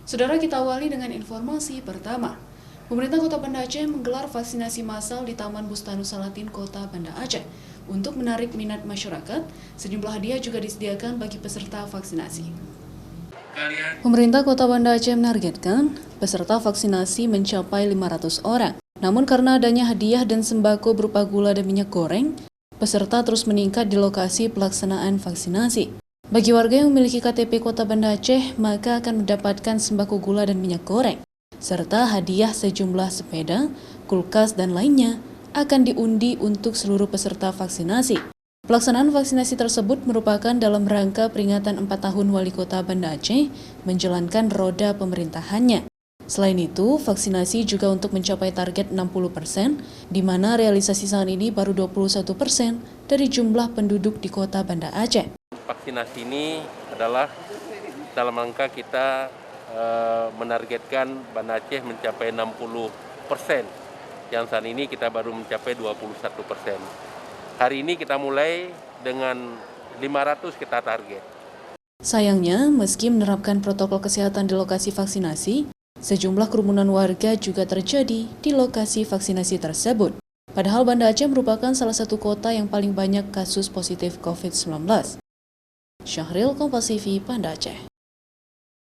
Saudara, kita awali dengan informasi pertama. Pemerintah Kota Banda Aceh menggelar vaksinasi massal di Taman Bustanu Salatin, Kota Banda Aceh. Untuk menarik minat masyarakat, sejumlah hadiah juga disediakan bagi peserta vaksinasi. Pemerintah Kota Banda Aceh menargetkan peserta vaksinasi mencapai 500 orang. Namun karena adanya hadiah dan sembako berupa gula dan minyak goreng, peserta terus meningkat di lokasi pelaksanaan vaksinasi. Bagi warga yang memiliki KTP Kota Banda Aceh, maka akan mendapatkan sembako gula dan minyak goreng, serta hadiah sejumlah sepeda, kulkas, dan lainnya akan diundi untuk seluruh peserta vaksinasi. Pelaksanaan vaksinasi tersebut merupakan dalam rangka peringatan 4 tahun Wali Kota Banda Aceh menjalankan roda pemerintahannya. Selain itu, vaksinasi juga untuk mencapai target 60%, di mana realisasi saat ini baru 21% dari jumlah penduduk di Kota Banda Aceh. Vaksinasi ini adalah dalam rangka kita menargetkan Banda Aceh mencapai 60%, yang saat ini kita baru mencapai 21%. Hari ini kita mulai dengan 500 kita target. Sayangnya, meski menerapkan protokol kesehatan di lokasi vaksinasi, sejumlah kerumunan warga juga terjadi di lokasi vaksinasi tersebut. Padahal Banda Aceh merupakan salah satu kota yang paling banyak kasus positif COVID-19. Syahril, Kompas TV, Banda Aceh.